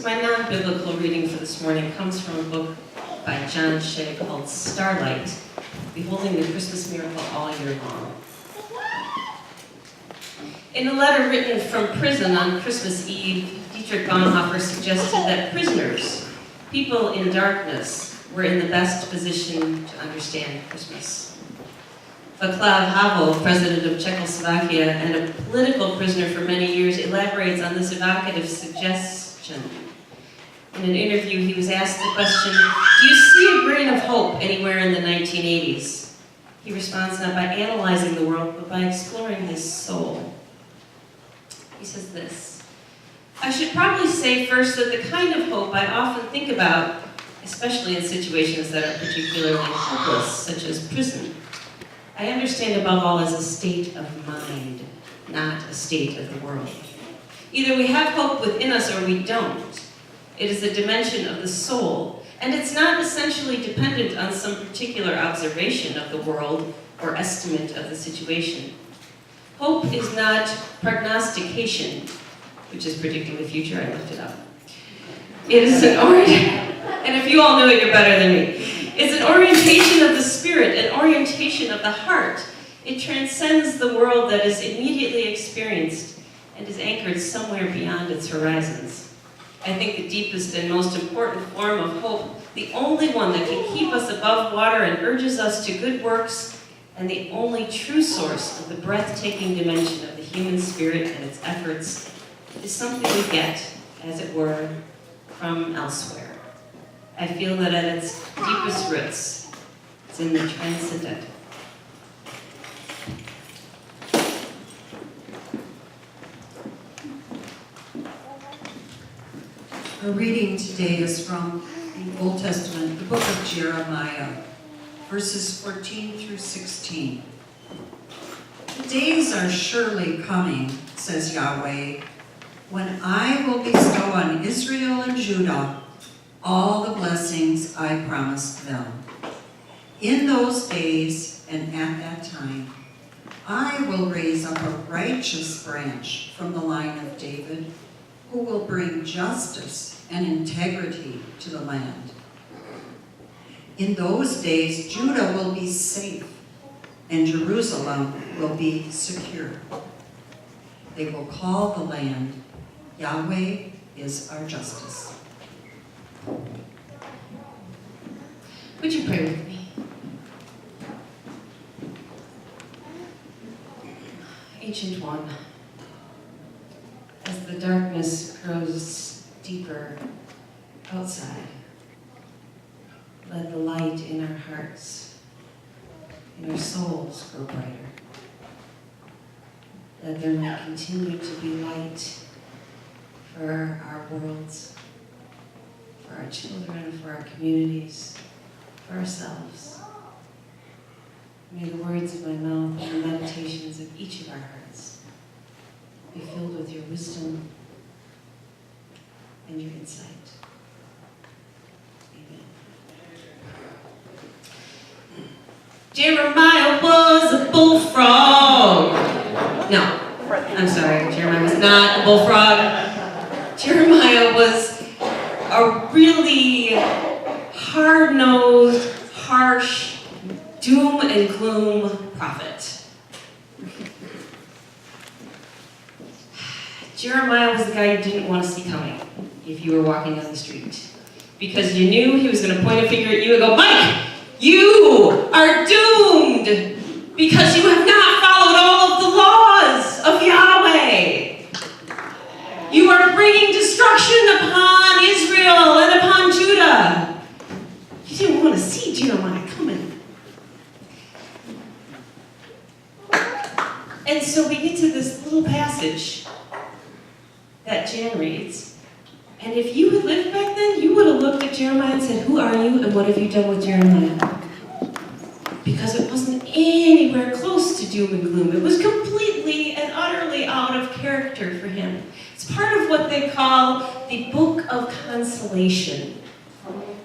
So my non-biblical reading for this morning comes from a book by John Shea called Starlight, Beholding the Christmas Miracle All Year Long. In a letter written from prison on Christmas Eve, Dietrich Bonhoeffer suggested that prisoners, people in darkness, were in the best position to understand Christmas. Václav Havel, president of Czechoslovakia and a political prisoner for many years, elaborates on this evocative suggestion. In an interview, he was asked the question, "Do you see a grain of hope anywhere in the 1980s?" He responds not by analyzing the world, but by exploring his soul. He says this, "I should probably say first that the kind of hope I often think about, especially in situations that are particularly hopeless, such as prison, I understand above all as a state of mind, not a state of the world. Either we have hope within us or we don't. It is a dimension of the soul, and it's not essentially dependent on some particular observation of the world or estimate of the situation. Hope is not prognostication, which is predicting the future. I looked it up. It is and if you all knew it, you're better than me. It's an orientation of the spirit, an orientation of the heart. It transcends the world that is immediately experienced and is anchored somewhere beyond its horizons. I think the deepest and most important form of hope, the only one that can keep us above water and urges us to good works, and the only true source of the breathtaking dimension of the human spirit and its efforts, is something we get, as it were, from elsewhere. I feel that at its deepest roots, it's in the transcendental." Our reading today is from the Old Testament, the book of Jeremiah, verses 14 through 16. "The days are surely coming, says Yahweh, when I will bestow on Israel and Judah all the blessings I promised them. In those days and at that time, I will raise up a righteous branch from the line of David, who will bring justice and integrity to the land. In those days, Judah will be safe, and Jerusalem will be secure. They will call the land, Yahweh is our justice." Would you pray with me? Ancient One, as the darkness grows deeper outside, let the light in our hearts, in our souls grow brighter. That there might continue to be light for our worlds, for our children, for our communities, for ourselves. May the words of my mouth and the meditations of each of our hearts be filled with your wisdom and your insight. Amen. Jeremiah was a bullfrog. No, I'm sorry, Jeremiah was not a bullfrog. Jeremiah was a really hard-nosed, harsh, doom and gloom prophet. Jeremiah was the guy you didn't want to see coming if you were walking down the street, because you knew he was going to point a finger at you and go, "Mike, you are doomed because you have not followed all of the laws of Yahweh. You are bringing destruction upon Israel and upon Judah." You didn't want to see Jeremiah coming. And so we get to this little passage that Jan reads. And if you had lived back then, you would have looked at Jeremiah and said, "Who are you and what have you done with Jeremiah?" Because it wasn't anywhere close to doom and gloom. It was completely and utterly out of character for him. It's part of what they call the Book of Consolation,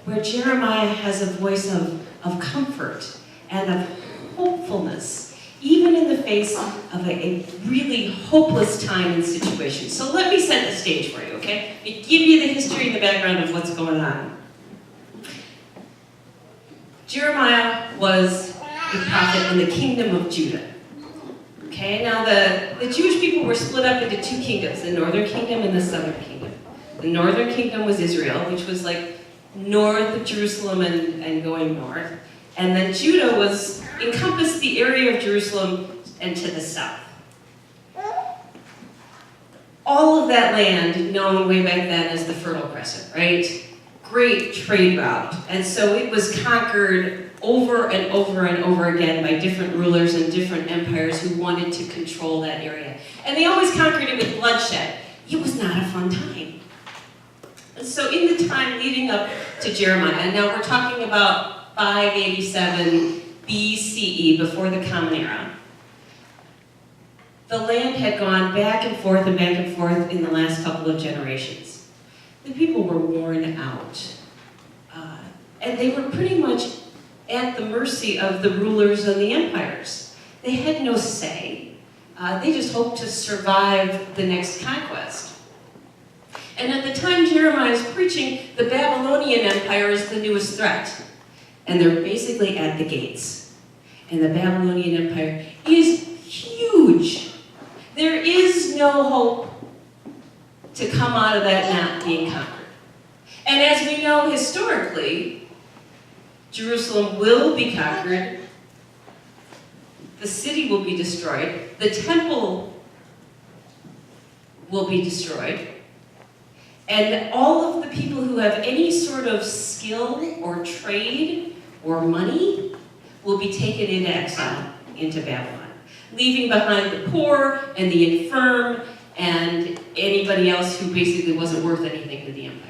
where Jeremiah has a voice of comfort and of hopefulness, even in the face of a really hopeless time and situation. So let me set the stage for you, okay? Let me give you the history and the background of what's going on. Jeremiah was a prophet in the kingdom of Judah. Okay, now the Jewish people were split up into two kingdoms, the northern kingdom and the southern kingdom. The northern kingdom was Israel, which was like north of Jerusalem and going north. And then Judah encompassed the area of Jerusalem and to the south. All of that land known way back then as the Fertile Crescent, right? Great trade route. And so it was conquered over and over and over again by different rulers and different empires who wanted to control that area. And they always conquered it with bloodshed. It was not a fun time. And so in the time leading up to Jeremiah, and now we're talking about 587 BCE, before the Common Era, the land had gone back and forth in the last couple of generations. The people were worn out. And they were pretty much at the mercy of the rulers and the empires. They had no say. They just hoped to survive the next conquest. And at the time Jeremiah is preaching, the Babylonian Empire is the newest threat. And they're basically at the gates. And the Babylonian Empire is huge. There is no hope to come out of that not being conquered. And as we know historically, Jerusalem will be conquered, the city will be destroyed, the temple will be destroyed, and all of the people who have any sort of skill or trade or money will be taken into exile into Babylon, leaving behind the poor and the infirm and anybody else who basically wasn't worth anything to the empire.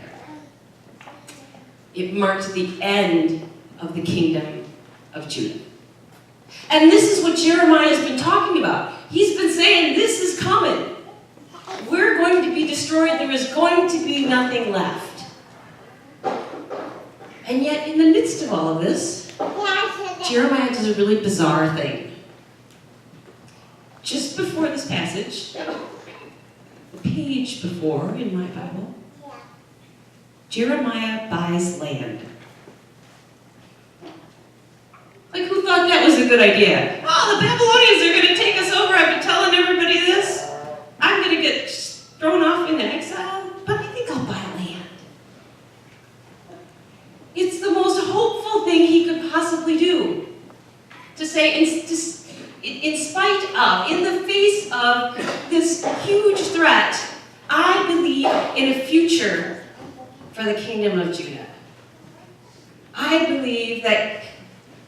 It marked the end of the kingdom of Judah. And this is what Jeremiah has been talking about. He's been saying, this is coming. We're going to be destroyed. There is going to be nothing left. And yet, in the midst of all of this, Jeremiah does a really bizarre thing. Just before this passage, the page before in my Bible, Jeremiah buys land. Like, who thought that was a good idea? Oh, the Babylonians are going to take us over. I've been telling everybody this. I'm going to get thrown off into exile, but I think I'll buy land. It's the most hopeful thing he could possibly do. To say, in spite of, in the face of this huge threat, I believe in a future for the kingdom of Judah. I believe that,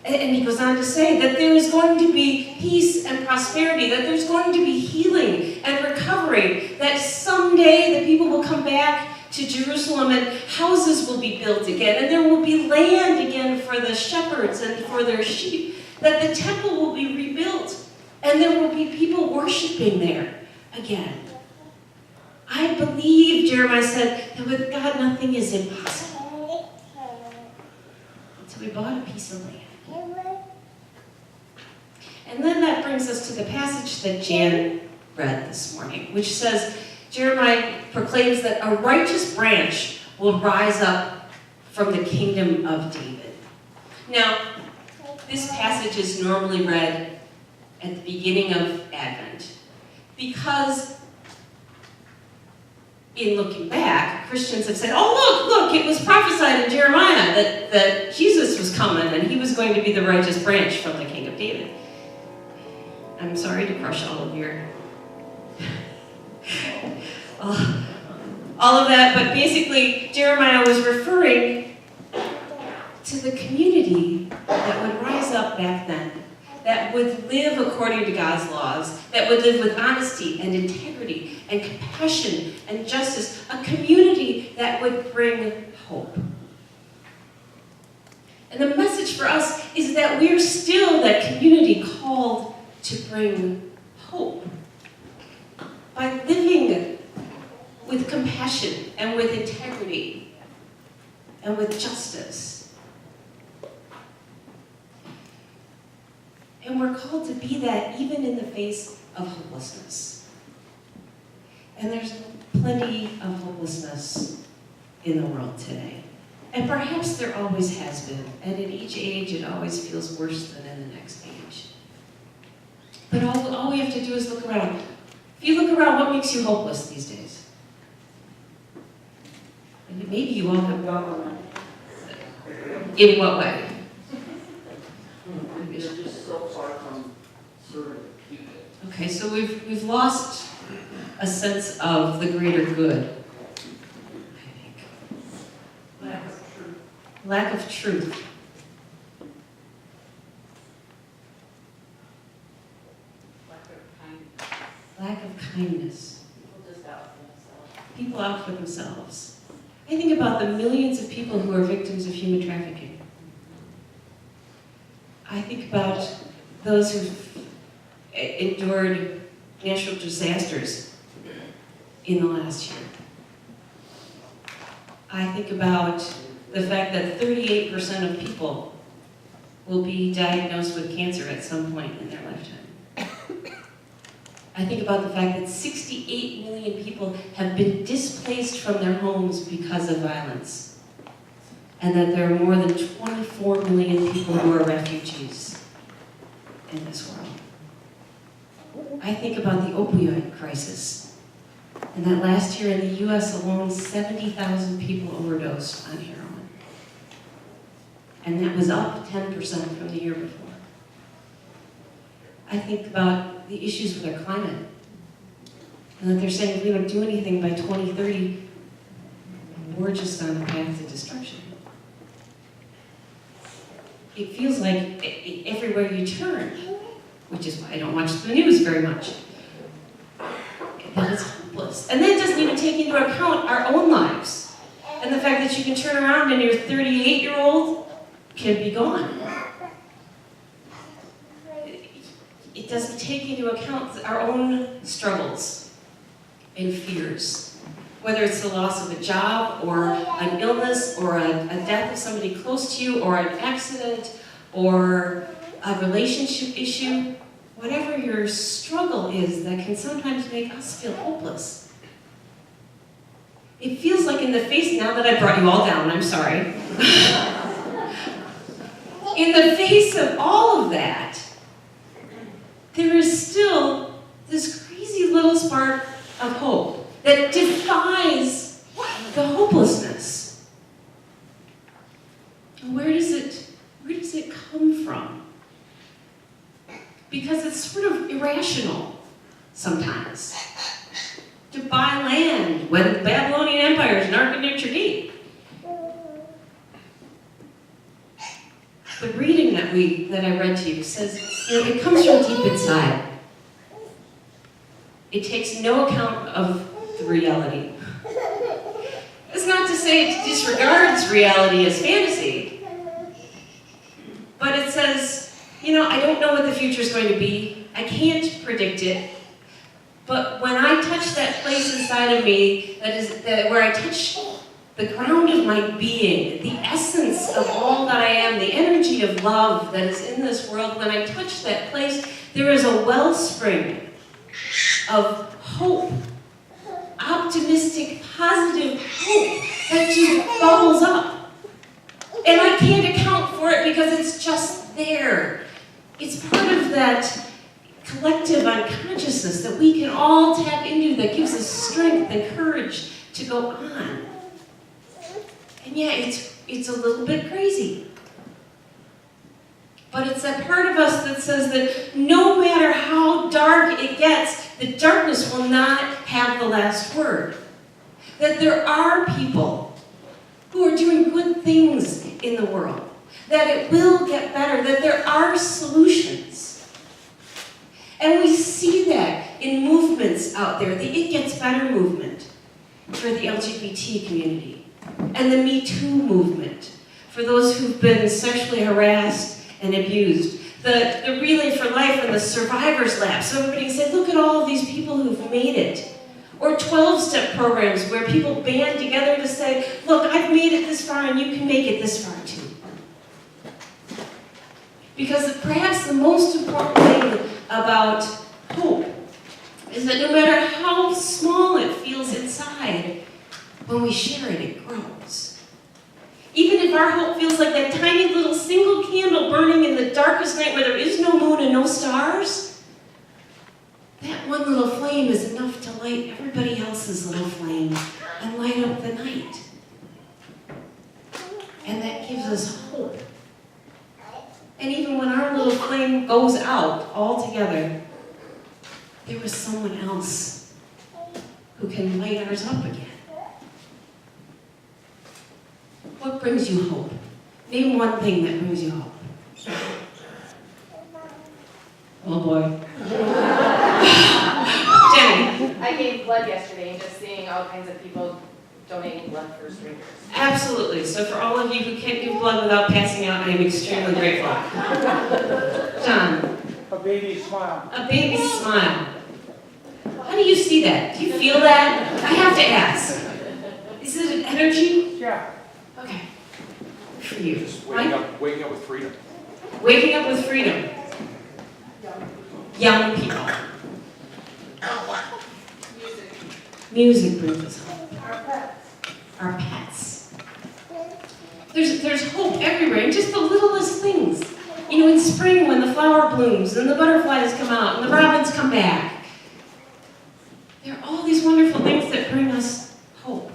and he goes on to say, that there is going to be peace and prosperity, that there's going to be healing and recovery, that someday the people will come back to Jerusalem and houses will be built again, and there will be land again for the shepherds and for their sheep, that the temple will be rebuilt, and there will be people worshiping there again. I believe, Jeremiah said, that with God nothing is impossible. So we bought a piece of land. And then that brings us to the passage that Jan read this morning, which says, Jeremiah proclaims that a righteous branch will rise up from the kingdom of David. Now, this passage is normally read at the beginning of Advent because in looking back, Christians have said, oh, look, it was prophesied in Jeremiah that Jesus was coming and he was going to be the righteous branch from the king of David. I'm sorry to crush all of your... all of that, but basically Jeremiah was referring to the community that would rise up back then, that would live according to God's laws, that would live with honesty and integrity and compassion and justice, a community that would bring hope. And the message for us is that we're still that community called to bring hope by living with compassion and with integrity and with justice. And we're called to be that even in the face of hopelessness. And there's plenty of hopelessness in the world today. And perhaps there always has been. And in each age, it always feels worse than in the next age. But all we have to do is look around. If you look around, what makes you hopeless these days? And maybe you all have gone around. In what way? It's just so far from serving people. Okay, so we've lost a sense of the greater good, I think. Lack of truth. Lack of truth. Lack of kindness. Lack of kindness. People just out for themselves. People out for themselves. I think about the millions of people who are victims of human trafficking. I think about those who've endured natural disasters in the last year. I think about the fact that 38% of people will be diagnosed with cancer at some point in their lifetime. I think about the fact that 68 million people have been displaced from their homes because of violence. And that there are more than 24 million people who are refugees in this world. I think about the opioid crisis. And that last year in the US alone, 70,000 people overdosed on heroin. And that was up 10% from the year before. I think about the issues with our climate. And that they're saying if we don't do anything by 2030, we're just on the path to destruction. It feels like everywhere you turn, which is why I don't watch the news very much, that it's hopeless. And that doesn't even take into account our own lives. And the fact that you can turn around and your 38-year-old can be gone. It doesn't take into account our own struggles and fears. Whether it's the loss of a job, or an illness, or a death of somebody close to you, or an accident, or a relationship issue, whatever your struggle is that can sometimes make us feel hopeless. It feels like in the face, now that I brought you all down, I'm sorry. In the face of all of that, there is still this crazy little spark of hope that defies the hopelessness. Where does it come from? Because it's sort of irrational sometimes. To buy land when the Babylonian Empire is knocking at your gate. The reading that I read to you says, it comes from deep inside. It takes no account of the reality. It's not to say it disregards reality as fantasy, but it says, I don't know what the future is going to be. I can't predict it. But when I touch that place inside of me, where I touch the ground of my being, the essence of all that I am, the energy of love that is in this world, when I touch that place, there is a wellspring of hope, optimistic, positive hope that just bubbles up. And I can't account for it because it's just there. It's part of that collective unconsciousness that we can all tap into that gives us strength and courage to go on. And yeah, it's a little bit crazy. But it's that part of us that says that no matter how dark it gets, the darkness will not have the last word. That there are people who are doing good things in the world. That it will get better. That there are solutions. And we see that in movements out there. The It Gets Better movement for the LGBT community. And the Me Too movement for those who've been sexually harassed and abused. The Relay for Life and the Survivors Lab. So everybody can say, look at all of these people who've made it. Or 12-step programs where people band together to say, look, I've made it this far and you can make it this far too. Because perhaps the most important thing about hope is that no matter how small it feels inside, when we share it, it grows. Even if our hope feels like that tiny little single candle burning in the darkest night where there is no moon and no stars, that one little flame is enough to light everybody else's little flame and light up the night. And that gives us hope. And even when our little flame goes out altogether, there was someone else who can light ours up again. What brings you hope? Name one thing that brings you hope. Oh boy. Jenny. I gave blood yesterday and just seeing all kinds of people donating blood for strangers. Absolutely. So for all of you who can't give blood without passing out, I am extremely grateful. John. A baby's smile. A baby's smile. How do you see that? Do you feel that? I have to ask. Is it an energy? Yeah. Okay. Good for you. Just Right? waking up with freedom. Waking up with freedom. Young people. Music brings us hope. Our pets. There's hope everywhere, in just the littlest things. You know, in spring when the flower blooms and the butterflies come out and the robins come back. There are all these wonderful things that bring us hope.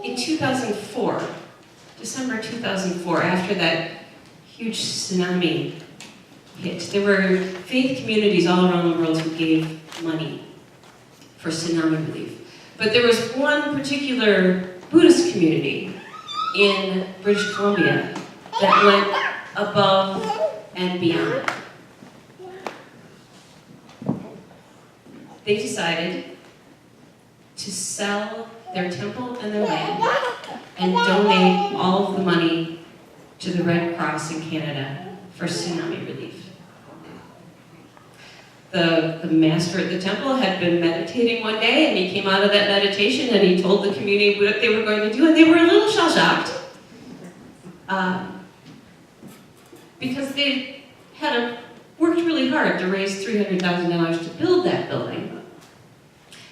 In 2004, December 2004, after that huge tsunami hit, there were faith communities all around the world who gave money for tsunami relief. But there was one particular Buddhist community in British Columbia that went above and beyond. They decided to sell their temple and their land and donate all of the money to the Red Cross in Canada for tsunami relief. The master at the temple had been meditating one day, and he came out of that meditation and he told the community what they were going to do, and they were a little shell-shocked. Because they had worked really hard to raise $300,000 to build that building.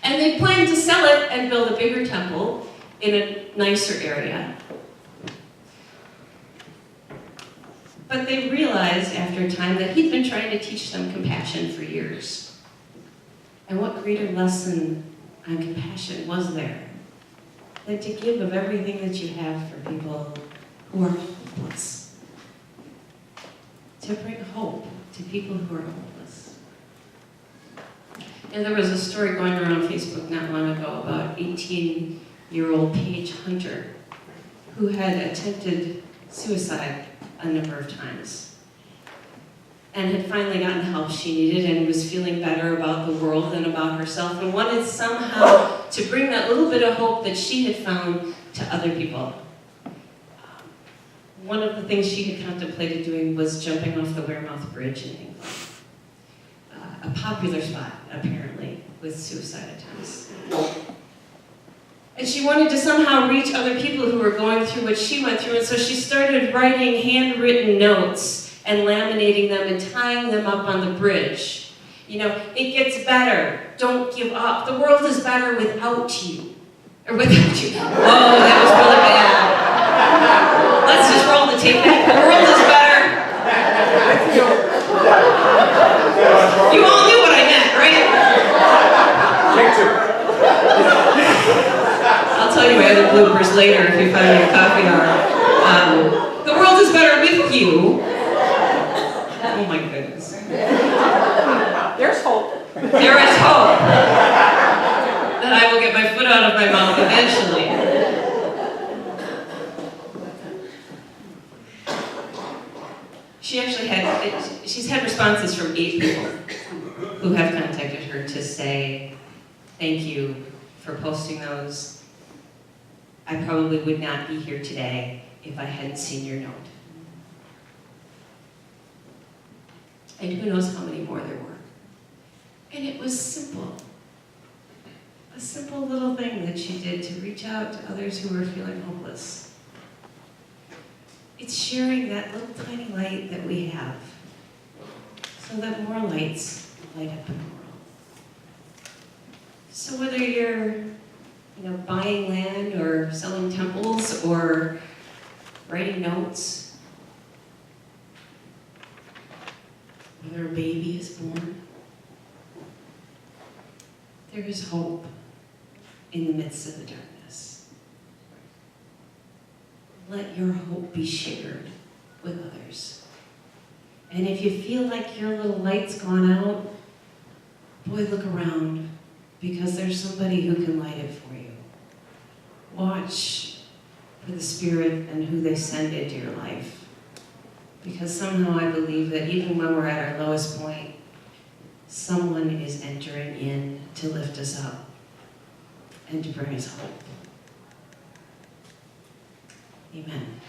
And they planned to sell it and build a bigger temple in a nicer area. But they realized after a time that he'd been trying to teach them compassion for years. And what greater lesson on compassion was there than to give of everything that you have for people who are hopeless? To bring hope to people who are hopeless. And there was a story going around Facebook not long ago about 18-year-old Paige Hunter, who had attempted suicide a number of times and had finally gotten the help she needed and was feeling better about the world and about herself and wanted somehow to bring that little bit of hope that she had found to other people. One of the things she had contemplated doing was jumping off the Wearmouth Bridge in England. A popular spot, apparently, with suicide attempts. And she wanted to somehow reach other people who were going through what she went through, and so she started writing handwritten notes and laminating them and tying them up on the bridge. You know, it gets better. Don't give up. The world is better without you. Or without you. Whoa, that was really bad. Let's just roll the tape back. The world is better. You all knew what I meant, right? Take two. I'll tell you my other bloopers later if you find me a coffee hour. The world is better with you. Oh my goodness. There's hope. There is hope that I will get my foot out of my mouth eventually. She's had responses from 8 people who have contacted her to say, thank you for posting those. I probably would not be here today if I hadn't seen your note. And who knows how many more there were. And it was simple. A simple little thing that she did to reach out to others who were feeling hopeless. It's sharing that little tiny light that we have so that more lights light up in the world. So whether you're, buying land or selling temples or writing notes, whether a baby is born, there is hope in the midst of the darkness. Let your hope be shared with others. And if you feel like your little light's gone out, boy, look around, because there's somebody who can light it for you. Watch for the Spirit and who they send into your life. Because somehow I believe that even when we're at our lowest point, someone is entering in to lift us up and to bring us hope. Amen.